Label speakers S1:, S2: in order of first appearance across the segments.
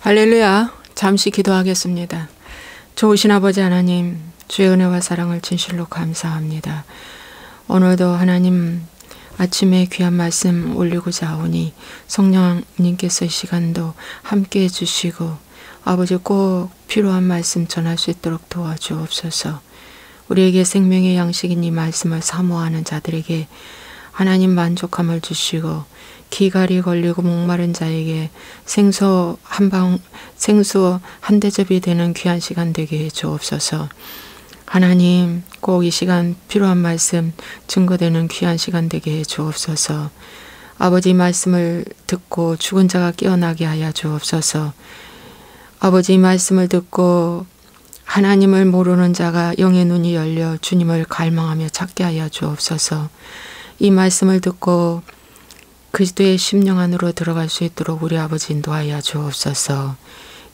S1: 할렐루야. 잠시 기도하겠습니다. 좋으신 아버지 하나님, 주의 은혜와 사랑을 진실로 감사합니다. 오늘도 하나님 아침에 귀한 말씀 올리고자 하오니 성령님께서 이 시간도 함께해 주시고 아버지 꼭 필요한 말씀 전할 수 있도록 도와주옵소서. 우리에게 생명의 양식인 이 말씀을 사모하는 자들에게 하나님 만족함을 주시고 기갈이 걸리고 목마른 자에게 생수 한 대접이 되는 귀한 시간 되게 해 주옵소서. 하나님 꼭 이 시간 필요한 말씀 증거되는 귀한 시간 되게 해 주옵소서. 아버지 말씀을 듣고 죽은 자가 깨어나게 하여 주옵소서. 아버지 말씀을 듣고 하나님을 모르는 자가 영의 눈이 열려 주님을 갈망하며 찾게 하여 주옵소서. 이 말씀을 듣고 그리스도의 심령 안으로 들어갈 수 있도록 우리 아버지 인도하여 주옵소서.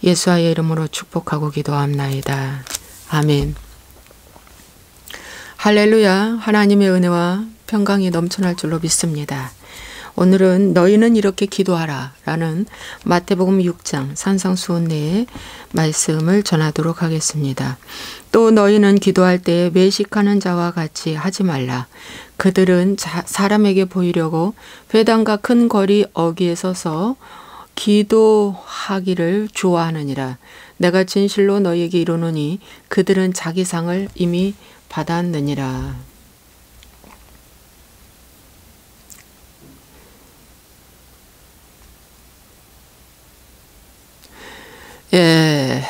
S1: 예수와의 이름으로 축복하고 기도합나이다. 아멘. 할렐루야. 하나님의 은혜와 평강이 넘쳐날 줄로 믿습니다. 오늘은 너희는 이렇게 기도하라 라는 마태복음 6장 산상수훈내의 말씀을 전하도록 하겠습니다. 또 너희는 기도할 때에 외식하는 자와 같이 하지 말라. 그들은 사람에게 보이려고 회당과 큰 거리 어귀에 서서 기도하기를 좋아하느니라. 내가 진실로 너희에게 이르노니 그들은 자기 상을 이미 받았느니라. 예,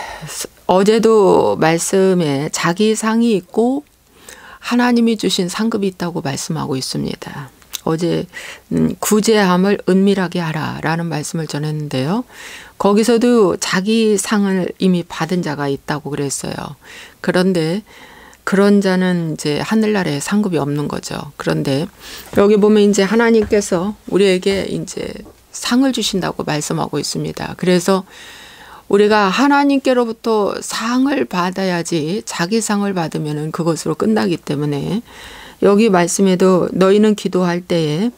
S1: 어제도 말씀에 자기 상이 있고 하나님이 주신 상급이 있다고 말씀하고 있습니다. 어제 구제함을 은밀하게 하라 라는 말씀을 전했는데요. 거기서도 자기 상을 이미 받은 자가 있다고 그랬어요. 그런데 그런 자는 이제 하늘나라에 상급이 없는 거죠. 그런데 여기 보면 이제 하나님께서 우리에게 이제 상을 주신다고 말씀하고 있습니다. 그래서 우리가 하나님께로부터 상을 받아야지 자기 상을 받으면 그것으로 끝나기 때문에 여기 말씀에도 너희는 기도할 때에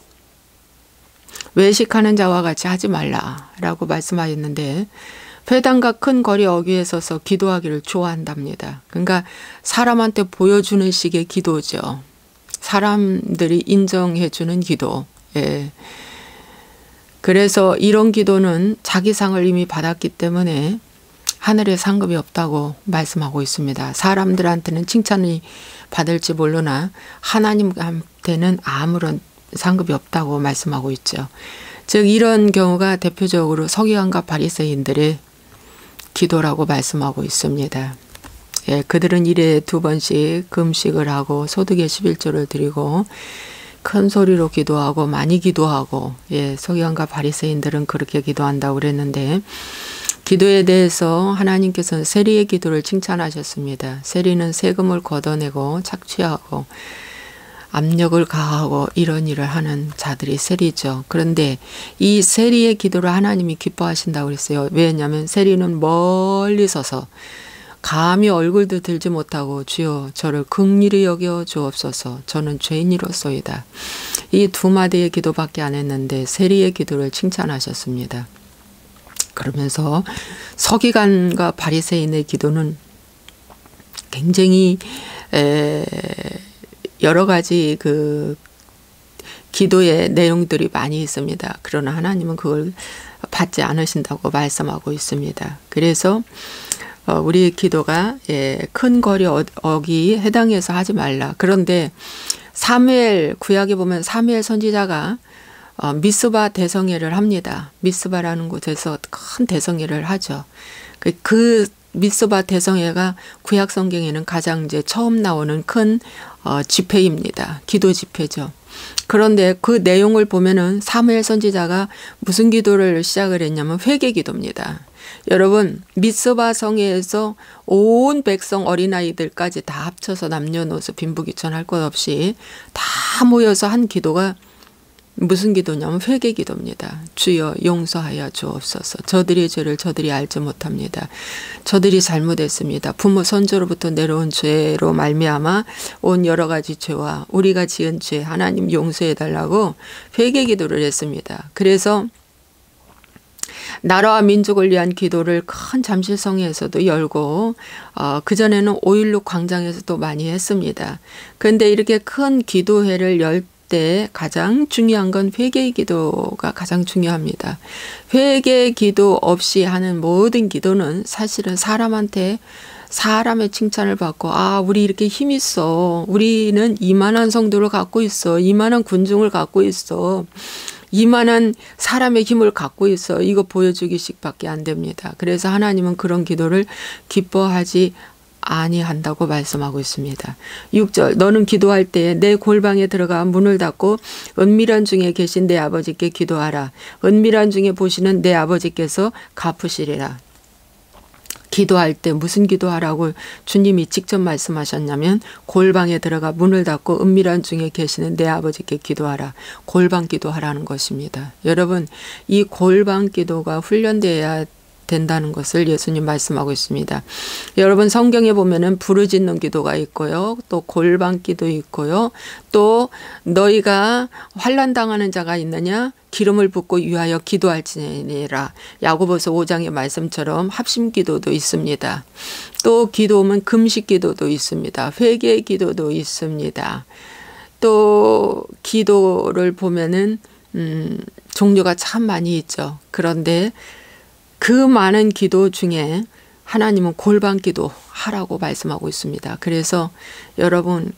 S1: 외식하는 자와 같이 하지 말라라고 말씀하였는데 회당과 큰 거리 어귀에 서서 기도하기를 좋아한답니다. 그러니까 사람한테 보여주는 식의 기도죠. 사람들이 인정해주는 기도. 예. 그래서 이런 기도는 자기 상을 이미 받았기 때문에 하늘에 상급이 없다고 말씀하고 있습니다. 사람들한테는 칭찬이 받을지 모르나 하나님한테는 아무런 상급이 없다고 말씀하고 있죠. 즉 이런 경우가 대표적으로 서기관과 바리새인들의 기도라고 말씀하고 있습니다. 예, 그들은 일에 2번씩 금식을 하고 소득의 11조를 드리고 큰 소리로 기도하고 많이 기도하고, 예, 서기관과 바리새인들은 그렇게 기도한다고 그랬는데 기도에 대해서 하나님께서는 세리의 기도를 칭찬하셨습니다. 세리는 세금을 걷어내고 착취하고 압력을 가하고 이런 일을 하는 자들이 세리죠. 그런데 이 세리의 기도를 하나님이 기뻐하신다고 그랬어요. 왜냐하면 세리는 멀리 서서 감히 얼굴도 들지 못하고 주여 저를 긍휼히 여겨 주옵소서 저는 죄인이로소이다. 이 2마디의 기도밖에 안 했는데 세리의 기도를 칭찬하셨습니다. 그러면서 서기관과 바리새인의 기도는 굉장히 여러 가지 그 기도의 내용들이 많이 있습니다. 그러나 하나님은 그걸 받지 않으신다고 말씀하고 있습니다. 그래서 우리의 기도가 큰 거리 어귀 해당해서 하지 말라. 그런데 사무엘 구약에 보면 사무엘 선지자가 미스바 대성회를 합니다. 미스바라는 곳에서 큰 대성회를 하죠. 그 미스바 대성회가 구약 성경에는 가장 이제 처음 나오는 큰 집회입니다. 기도 집회죠. 그런데 그 내용을 보면은 사무엘 선지자가 무슨 기도를 시작을 했냐면 회개 기도입니다. 여러분 미스바 성회에서 온 백성 어린아이들까지 다 합쳐서 남녀노소 빈부귀천 할 것 없이 다 모여서 한 기도가 무슨 기도냐면 회개 기도입니다. 주여 용서하여 주옵소서. 저들의 죄를 저들이 알지 못합니다. 저들이 잘못했습니다. 부모 선조로부터 내려온 죄로 말미암아 온 여러 가지 죄와 우리가 지은 죄 하나님 용서해 달라고 회개 기도를 했습니다. 그래서 나라와 민족을 위한 기도를 큰 잠실성에서도 열고 그전에는 5.16 광장에서도 많이 했습니다. 그런데 이렇게 큰 기도회를 열 때 가장 중요한 건 회개의 기도가 가장 중요합니다. 회개의 기도 없이 하는 모든 기도는 사실은 사람한테 사람의 칭찬을 받고 우리 이렇게 힘 있어. 우리는 이만한 성도를 갖고 있어. 이만한 군중을 갖고 있어. 이만한 사람의 힘을 갖고 있어. 이거 보여주기식밖에 안 됩니다. 그래서 하나님은 그런 기도를 기뻐하지 아니한다고 말씀하고 있습니다. 6절 너는 기도할 때에 내 골방에 들어가 문을 닫고 은밀한 중에 계신 내 아버지께 기도하라. 은밀한 중에 보시는 내 아버지께서 갚으시리라. 기도할 때 무슨 기도하라고 주님이 직접 말씀하셨냐면 골방에 들어가 문을 닫고 은밀한 중에 계시는 내 아버지께 기도하라. 골방 기도하라는 것입니다. 여러분 이 골방 기도가 훈련되어야 된다는 것을 예수님 말씀하고 있습니다. 여러분 성경에 보면은 부르짖는 기도가 있고요. 또 골방 기도 있고요. 또 너희가 환난 당하는 자가 있느냐 기름을 붓고 위하여 기도할지니라. 야고보서 5장의 말씀처럼 합심 기도도 있습니다. 또 기도면 금식 기도도 있습니다. 회개 기도도 있습니다. 또 기도를 보면은 종류가 참 많이 있죠. 그런데 그 많은 기도 중에 하나님은 골방 기도 하라고 말씀하고 있습니다. 그래서 여러분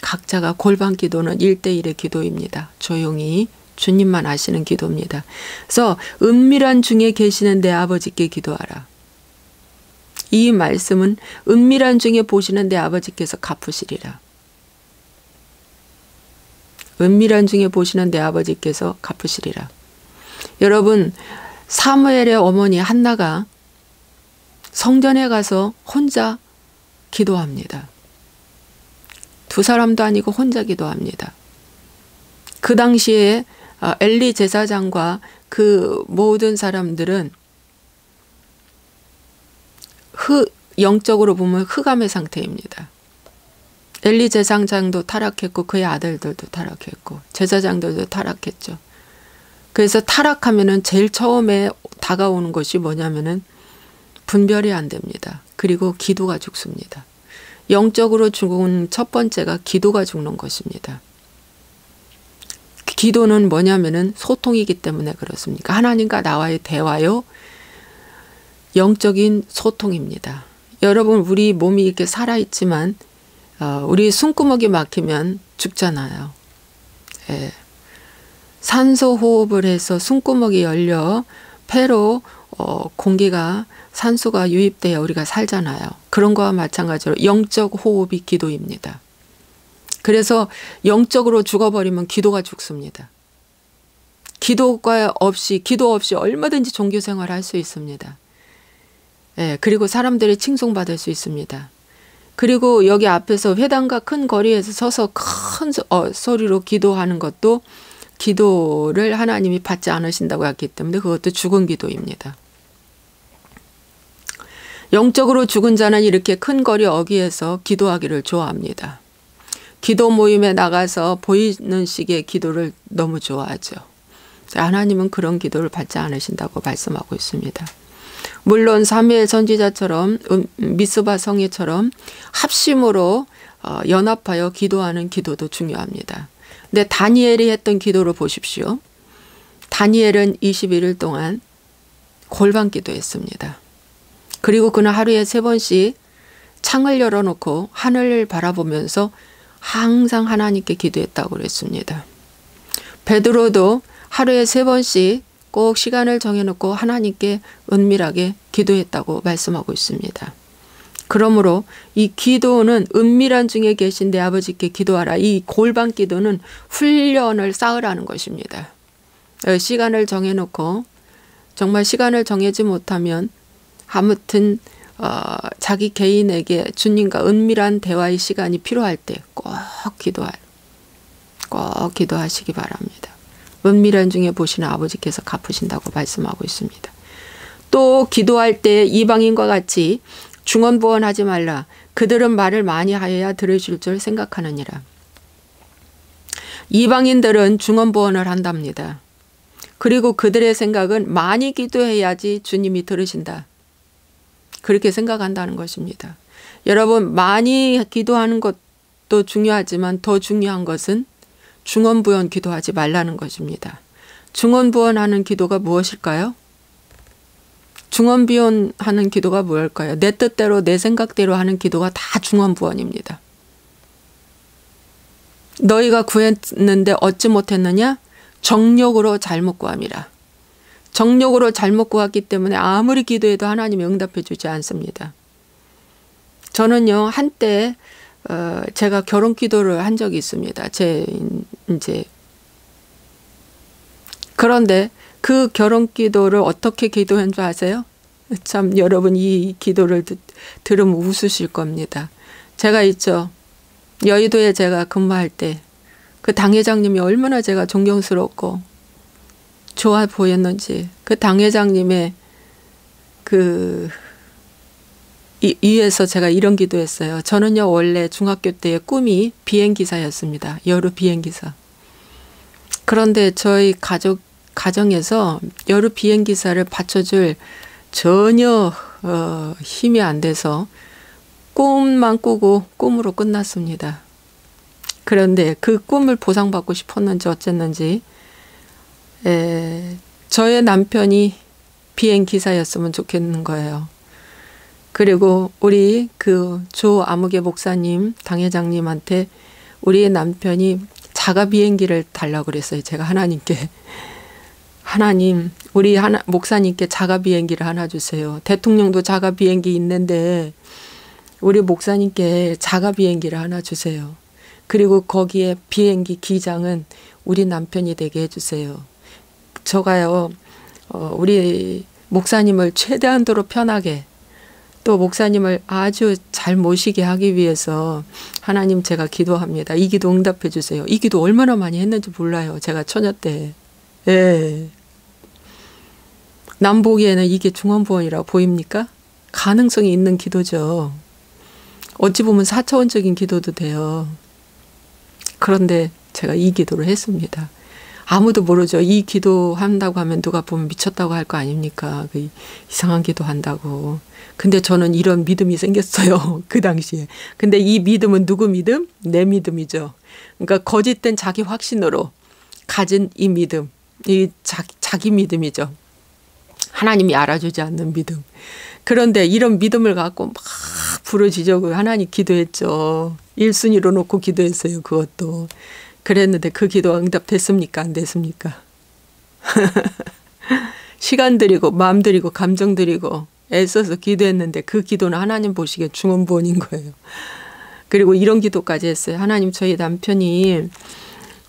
S1: 각자가 골방 기도는 1대1의 기도입니다. 조용히 주님만 아시는 기도입니다. 그래서 은밀한 중에 계시는 내 아버지께 기도하라. 이 말씀은 은밀한 중에 보시는 내 아버지께서 갚으시리라. 은밀한 중에 보시는 내 아버지께서 갚으시리라. 여러분 사무엘의 어머니 한나가 성전에 가서 혼자 기도합니다. 두 사람도 아니고 혼자 기도합니다. 그 당시에 엘리 제사장과 그 모든 사람들은 영적으로 보면 흑암의 상태입니다. 엘리 제사장도 타락했고 그의 아들들도 타락했고 제사장들도 타락했죠. 그래서 타락하면은 제일 처음에 다가오는 것이 뭐냐면은 분별이 안 됩니다. 그리고 기도가 죽습니다. 영적으로 죽은 첫 번째가 기도가 죽는 것입니다. 기도는 뭐냐면은 소통이기 때문에 그렇습니까? 하나님과 나와의 대화요. 영적인 소통입니다. 여러분 우리 몸이 이렇게 살아있지만 우리 숨구멍이 막히면 죽잖아요. 예. 산소 호흡을 해서 숨구멍이 열려 폐로 공기가 산소가 유입되어 우리가 살잖아요. 그런 거와 마찬가지로 영적 호흡이 기도입니다. 그래서 영적으로 죽어버리면 기도가 죽습니다. 기도 없이 얼마든지 종교생활을 할 수 있습니다. 예, 그리고 사람들이 칭송받을 수 있습니다. 그리고 여기 앞에서 회당과 큰 거리에서 서서 큰 소리로 기도하는 것도 기도를 하나님이 받지 않으신다고 했기 때문에 그것도 죽은 기도입니다. 영적으로 죽은 자는 이렇게 큰 거리 어귀에서 기도하기를 좋아합니다. 기도 모임에 나가서 보이는 식의 기도를 너무 좋아하죠. 하나님은 그런 기도를 받지 않으신다고 말씀하고 있습니다. 물론 사무엘 선지자처럼 미스바 성회처럼 합심으로 연합하여 기도하는 기도도 중요합니다. 근데 다니엘이 했던 기도를 보십시오. 다니엘은 21일 동안 골방 기도했습니다. 그리고 그는 하루에 3번씩 창을 열어놓고 하늘을 바라보면서 항상 하나님께 기도했다고 그랬습니다. 베드로도 하루에 3번씩 꼭 시간을 정해놓고 하나님께 은밀하게 기도했다고 말씀하고 있습니다. 그러므로 이 기도는 은밀한 중에 계신 내 아버지께 기도하라. 이 골방 기도는 훈련을 쌓으라는 것입니다. 시간을 정해놓고 정말 시간을 정하지 못하면 아무튼 자기 개인에게 주님과 은밀한 대화의 시간이 필요할 때 꼭 기도하시기 바랍니다. 은밀한 중에 보시는 아버지께서 갚으신다고 말씀하고 있습니다. 또 기도할 때 이방인과 같이 중언부언하지 말라. 그들은 말을 많이 하여야 들으실 줄 생각하느니라. 이방인들은 중언부언을 한답니다. 그리고 그들의 생각은 많이 기도해야지 주님이 들으신다. 그렇게 생각한다는 것입니다. 여러분, 많이 기도하는 것도 중요하지만 더 중요한 것은 중언부언 기도하지 말라는 것입니다. 중언부언하는 기도가 무엇일까요? 중언부언하는 기도가 무엇일까요? 내 뜻대로 내 생각대로 하는 기도가 다 중언부언입니다. 너희가 구했는데 얻지 못했느냐? 정욕으로 잘못 구함이라. 정욕으로 잘못 구했기 때문에 아무리 기도해도 하나님이 응답해 주지 않습니다. 저는요, 한때 제가 결혼 기도를 한 적이 있습니다. 그런데 그 결혼 기도를 어떻게 기도한 줄 아세요? 참, 여러분 이 기도를 들으면 웃으실 겁니다. 제가 있죠. 여의도에 제가 근무할 때 그 당회장님이 얼마나 제가 존경스럽고 좋아 보였는지, 그 당회장님의 위에서 제가 이런 기도했어요. 저는요, 원래 중학교 때의 꿈이 비행기사였습니다. 여루 비행기사. 그런데 저희 가정에서 여루 비행기사를 받쳐줄 전혀 힘이 안 돼서 꿈만 꾸고 꿈으로 끝났습니다. 그런데 그 꿈을 보상받고 싶었는지 어쨌는지 저의 남편이 비행기사였으면 좋겠는 거예요. 그리고 우리 그 조아무개 목사님, 당회장님한테 우리 남편이 자가 비행기를 달라고 그랬어요. 제가 하나님께. 하나님, 우리 목사님께 자가 비행기를 하나 주세요. 대통령도 자가 비행기 있는데 우리 목사님께 자가 비행기를 하나 주세요. 그리고 거기에 비행기 기장은 우리 남편이 되게 해주세요. 저가요, 우리 목사님을 최대한도로 편하게, 또 목사님을 아주 잘 모시게 하기 위해서 하나님, 제가 기도합니다. 이 기도 응답해 주세요. 이 기도 얼마나 많이 했는지 몰라요. 제가 처녀 때. 예. 남 보기에는 이게 중언부언이라고 보입니까? 가능성이 있는 기도죠. 어찌 보면 4차원적인 기도도 돼요. 그런데 제가 이 기도를 했습니다. 아무도 모르죠. 이 기도한다고 하면 누가 보면 미쳤다고 할 거 아닙니까? 그 이상한 기도한다고. 근데 저는 이런 믿음이 생겼어요. 그 당시에. 근데 이 믿음은 누구 믿음? 내 믿음이죠. 그러니까 거짓된 자기 확신으로 가진 이 믿음. 이 자기 믿음이죠. 하나님이 알아주지 않는 믿음. 그런데 이런 믿음을 갖고 막 부르짖고 하나님 기도했죠. 1순위로 놓고 기도했어요. 그것도. 그랬는데 그 기도가 응답됐습니까? 안 됐습니까? 시간 들이고 마음 들이고 감정 들이고 애써서 기도했는데 그 기도는 하나님 보시기에 중언부언인 거예요. 그리고 이런 기도까지 했어요. 하나님, 저희 남편이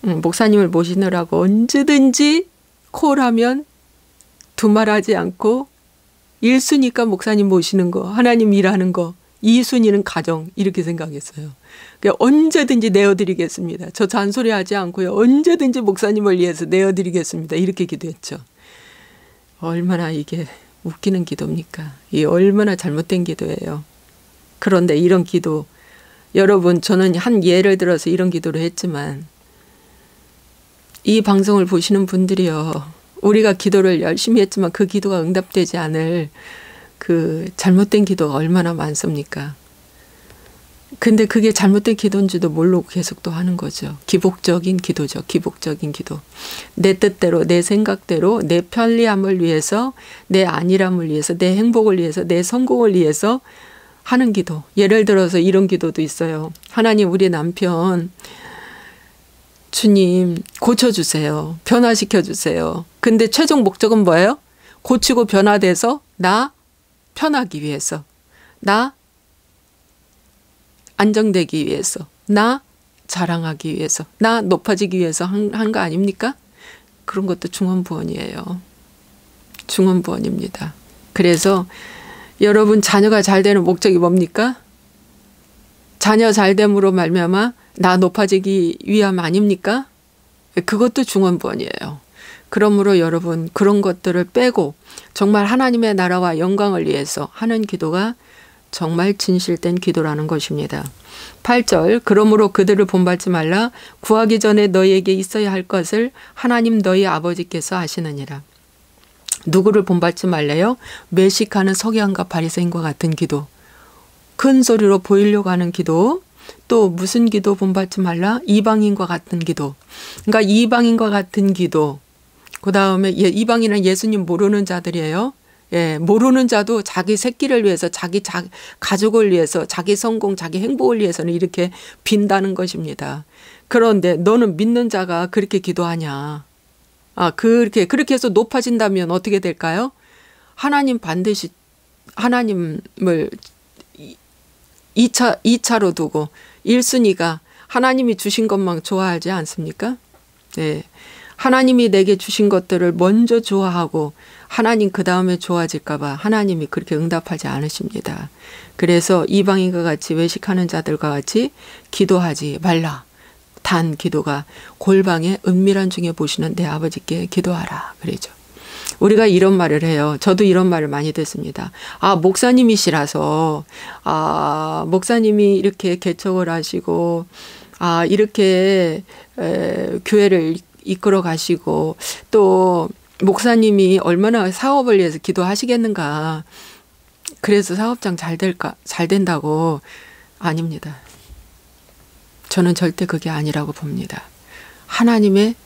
S1: 목사님을 모시느라고 언제든지 콜하면 두말하지 않고 1순위가 목사님 모시는 거, 하나님 일하는 거, 2순위는 가정, 이렇게 생각했어요. 그러니까 언제든지 내어드리겠습니다. 저 잔소리하지 않고요. 언제든지 목사님을 위해서 내어드리겠습니다. 이렇게 기도했죠. 얼마나 이게 웃기는 기도입니까? 이 얼마나 잘못된 기도예요. 그런데 이런 기도, 여러분, 저는 한 예를 들어서 이런 기도를 했지만 이 방송을 보시는 분들이요, 우리가 기도를 열심히 했지만 그 기도가 응답되지 않을 그 잘못된 기도가 얼마나 많습니까? 근데 그게 잘못된 기도인지도 모르고 계속 또 하는 거죠. 기복적인 기도죠. 기복적인 기도. 내 뜻대로, 내 생각대로, 내 편리함을 위해서, 내 안일함을 위해서, 내 행복을 위해서, 내 성공을 위해서 하는 기도. 예를 들어서 이런 기도도 있어요. 하나님, 우리 남편 주님 고쳐주세요. 변화시켜주세요. 근데 최종 목적은 뭐예요? 고치고 변화돼서 나 편하기 위해서, 나 안정되기 위해서, 나 자랑하기 위해서, 나 높아지기 위해서 한 거 아닙니까? 그런 것도 중언부언이에요. 중언부언입니다. 그래서 여러분, 자녀가 잘 되는 목적이 뭡니까? 자녀 잘됨으로 말미암아 나 높아지기 위함 아닙니까? 그것도 중언부언이에요. 그러므로 여러분, 그런 것들을 빼고 정말 하나님의 나라와 영광을 위해서 하는 기도가 정말 진실된 기도라는 것입니다. 8절 그러므로 그들을 본받지 말라. 구하기 전에 너희에게 있어야 할 것을 하나님 너희 아버지께서 아시느니라. 누구를 본받지 말래요? 매식하는 서기관과 바리새인과 같은 기도. 큰 소리로 보이려고 하는 기도. 또 무슨 기도 본받지 말라? 이방인과 같은 기도. 그러니까 이방인과 같은 기도. 그 다음에 이방인은 예수님 모르는 자들이에요. 예, 모르는 자도 자기 새끼를 위해서, 자기 가족을 위해서, 자기 성공, 자기 행복을 위해서는 이렇게 빈다는 것입니다. 그런데 너는 믿는 자가 그렇게 기도하냐? 그렇게 해서 높아진다면 어떻게 될까요? 하나님 반드시 하나님을 2차로 두고 1순위가 하나님이 주신 것만 좋아하지 않습니까? 네. 하나님이 내게 주신 것들을 먼저 좋아하고 하나님 그 다음에 좋아질까 봐 하나님이 그렇게 응답하지 않으십니다. 그래서 이방인과 같이 외식하는 자들과 같이 기도하지 말라. 단 기도가 골방에 은밀한 중에 보시는 내 아버지께 기도하라. 그러죠. 우리가 이런 말을 해요. 저도 이런 말을 많이 듣습니다. 목사님이시라서 목사님이 이렇게 개척을 하시고 이렇게 교회를 이끌어 가시고 또 목사님이 얼마나 사업을 위해서 기도하시겠는가. 그래서 사업장 잘 된다고. 아닙니다. 저는 절대 그게 아니라고 봅니다. 하나님의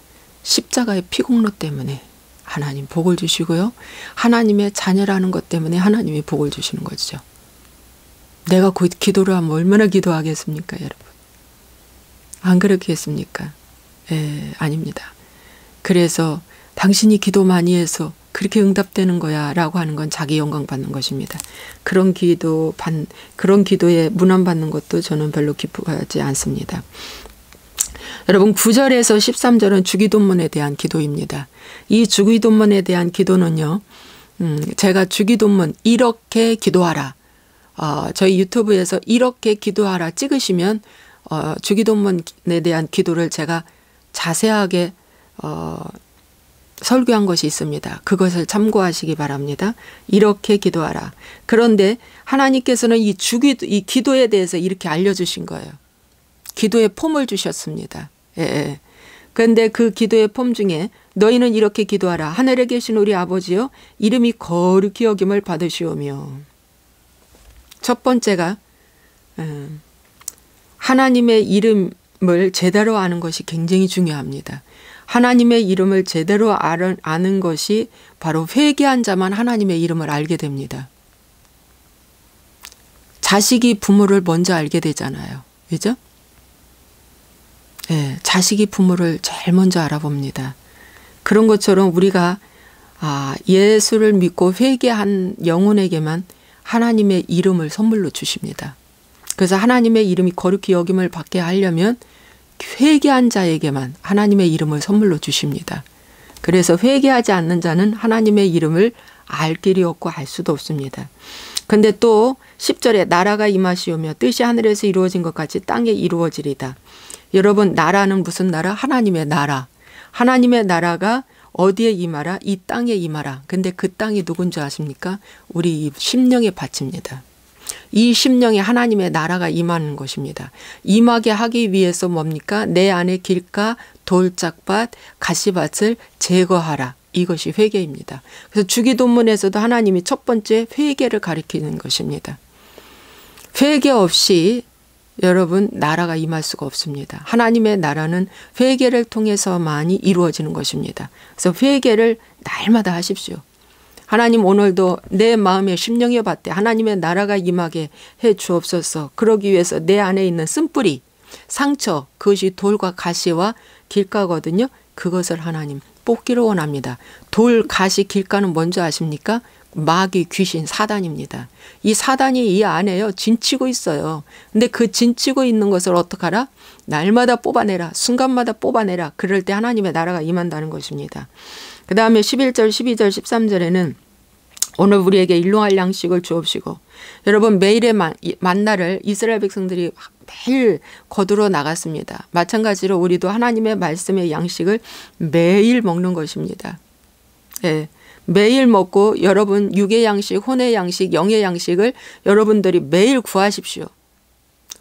S1: 십자가의 피공로 때문에 하나님 복을 주시고요. 하나님의 자녀라는 것 때문에 하나님이 복을 주시는 거죠. 내가 기도를 하면 얼마나 기도하겠습니까, 여러분? 안 그렇겠습니까? 아닙니다. 그래서 당신이 기도 많이 해서 그렇게 응답되는 거야 라고 하는 건 자기 영광 받는 것입니다. 그런 기도에 문안 받는 것도 저는 별로 기쁘지 않습니다. 여러분 9절에서 13절은 주기도문에 대한 기도입니다. 이 주기도문에 대한 기도는요. 제가 주기도문 이렇게 기도하라. 저희 유튜브에서 이렇게 기도하라 찍으시면 주기도문에 대한 기도를 제가 자세하게 설교한 것이 있습니다. 그것을 참고하시기 바랍니다. 이렇게 기도하라. 그런데 하나님께서는 이 기도에 대해서 이렇게 알려주신 거예요. 기도의 폼을 주셨습니다. 그런데 그 기도의 폼 중에 너희는 이렇게 기도하라. 하늘에 계신 우리 아버지여 이름이 거룩히 여김을 받으시오며. 첫 번째가 하나님의 이름을 제대로 아는 것이 굉장히 중요합니다. 하나님의 이름을 제대로 아는 것이 바로 회개한 자만 하나님의 이름을 알게 됩니다. 자식이 부모를 먼저 알게 되잖아요. 그죠? 자식이 부모를 제일 먼저 알아봅니다. 그런 것처럼 우리가 예수를 믿고 회개한 영혼에게만 하나님의 이름을 선물로 주십니다. 그래서 하나님의 이름이 거룩히 여김을 받게 하려면 회개한 자에게만 하나님의 이름을 선물로 주십니다. 그래서 회개하지 않는 자는 하나님의 이름을 알 길이 없고 알 수도 없습니다. 근데 또 10절에 나라가 임하시오며 뜻이 하늘에서 이루어진 것 같이 땅에 이루어지리다. 여러분 나라는 무슨 나라? 하나님의 나라. 하나님의 나라가 어디에 임하라? 이 땅에 임하라. 근데 그 땅이 누군지 아십니까? 우리 심령의 밭입니다. 이 심령에 하나님의 나라가 임하는 것입니다. 임하게 하기 위해서 뭡니까? 내 안에 길가, 돌짝밭, 가시밭을 제거하라. 이것이 회개입니다. 그래서 주기도문에서도 하나님이 첫 번째 회개를 가리키는 것입니다. 회개 없이 여러분 나라가 임할 수가 없습니다. 하나님의 나라는 회개를 통해서만이 이루어지는 것입니다. 그래서 회개를 날마다 하십시오. 하나님 오늘도 내 마음에 심령의 밭에 하나님의 나라가 임하게 해 주옵소서. 그러기 위해서 내 안에 있는 쓴뿌리, 상처, 그것이 돌과 가시와 길가거든요. 그것을 하나님 뽑기를 원합니다. 돌, 가시, 길가는 뭔지 아십니까? 마귀, 귀신, 사단입니다. 이 사단이 이 안에요. 진치고 있어요. 근데 그 진치고 있는 것을 어떡하라? 날마다 뽑아내라. 순간마다 뽑아내라. 그럴 때 하나님의 나라가 임한다는 것입니다. 그 다음에 11절, 12절, 13절에는 오늘 우리에게 일용할 양식을 주옵시고 여러분 매일의 만나를 이스라엘 백성들이 매일 거두러 나갔습니다. 마찬가지로 우리도 하나님의 말씀의 양식을 매일 먹는 것입니다. 매일 먹고 여러분 육의 양식, 혼의 양식, 영의 양식을 여러분들이 매일 구하십시오.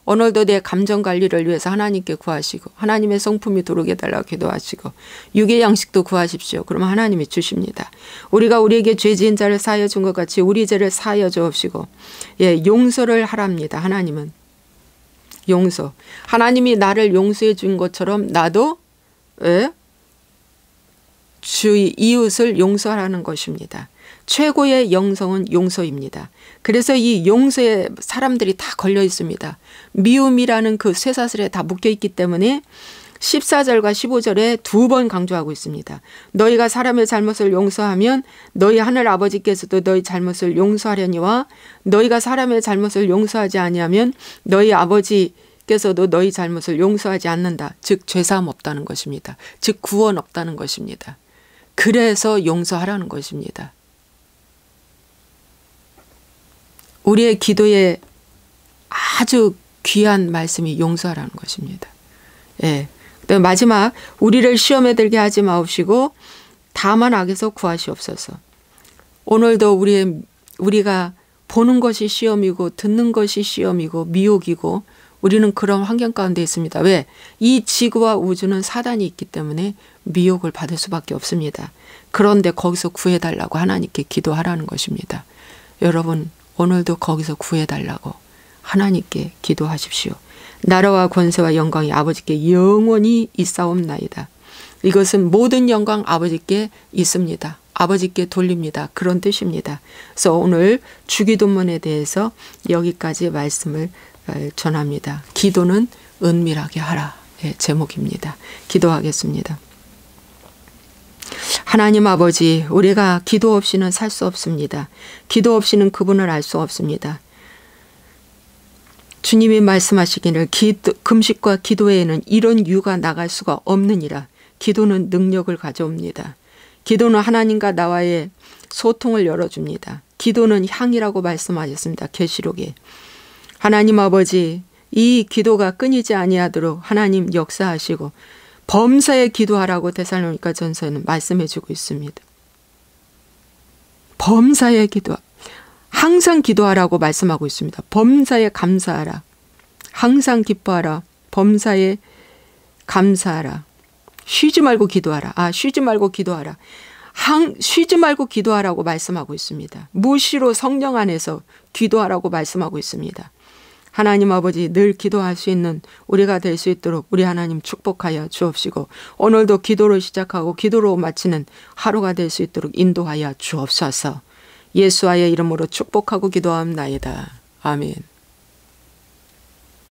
S1: 오늘도 내 감정 관리를 위해서 하나님께 구하시고 하나님의 성품이 들어오게 해달라고 기도하시고 육의 양식도 구하십시오. 그러면 하나님이 주십니다. 우리가 우리에게 죄 지은 자를 사하여 준 것 같이 우리 죄를 사하여 주옵시고 용서를 하랍니다. 하나님은 용서. 하나님이 나를 용서해 준 것처럼 나도 주의 이웃을 용서하라는 것입니다. 최고의 영성은 용서입니다. 그래서 이 용서에 사람들이 다 걸려 있습니다. 미움이라는 그 쇠사슬에 다 묶여 있기 때문에 14절과 15절에 2번 강조하고 있습니다. 너희가 사람의 잘못을 용서하면 너희 하늘 아버지께서도 너희 잘못을 용서하려니와 너희가 사람의 잘못을 용서하지 아니하면 너희 아버지께서도 너희 잘못을 용서하지 않는다. 즉 죄사함 없다는 것입니다. 즉 구원 없다는 것입니다. 그래서 용서하라는 것입니다. 우리의 기도에 아주 귀한 말씀이 용서하라는 것입니다. 그다음에 마지막 우리를 시험에 들게 하지 마옵시고 다만 악에서 구하시옵소서. 오늘도 우리가 보는 것이 시험이고 듣는 것이 시험이고 미혹이고 우리는 그런 환경 가운데 있습니다. 왜? 이 지구와 우주는 사단이 있기 때문에 미혹을 받을 수밖에 없습니다. 그런데 거기서 구해달라고 하나님께 기도하라는 것입니다. 여러분 오늘도 거기서 구해달라고 하나님께 기도하십시오. 나라와 권세와 영광이 아버지께 영원히 있사옵나이다. 이것은 모든 영광 아버지께 있습니다. 아버지께 돌립니다. 그런 뜻입니다. 그래서 오늘 주기도문에 대해서 여기까지 말씀을 전합니다. 기도는 은밀하게 하라. 제목입니다. 기도하겠습니다. 하나님 아버지, 우리가 기도 없이는 살 수 없습니다. 기도 없이는 그분을 알 수 없습니다. 주님이 말씀하시기를 금식과 기도에는 이런 유가 나갈 수가 없느니라. 기도는 능력을 가져옵니다. 기도는 하나님과 나와의 소통을 열어줍니다. 기도는 향이라고 말씀하셨습니다. 계시록에. 하나님 아버지, 이 기도가 끊이지 아니하도록 하나님 역사하시고 범사에 기도하라고 데살로니가 전서에는 말씀해 주고 있습니다. 범사에 기도, 항상 기도하라고 말씀하고 있습니다. 범사에 감사하라. 항상 기뻐하라. 범사에 감사하라. 쉬지 말고 기도하라. 쉬지 말고 기도하라. 쉬지 말고 기도하라고 말씀하고 있습니다. 무시로 성령 안에서 기도하라고 말씀하고 있습니다. 하나님 아버지, 늘 기도할 수 있는 우리가 될 수 있도록 우리 하나님 축복하여 주옵시고 오늘도 기도로 시작하고 기도로 마치는 하루가 될 수 있도록 인도하여 주옵소서. 예수와의 이름으로 축복하고 기도합나이다. 아멘.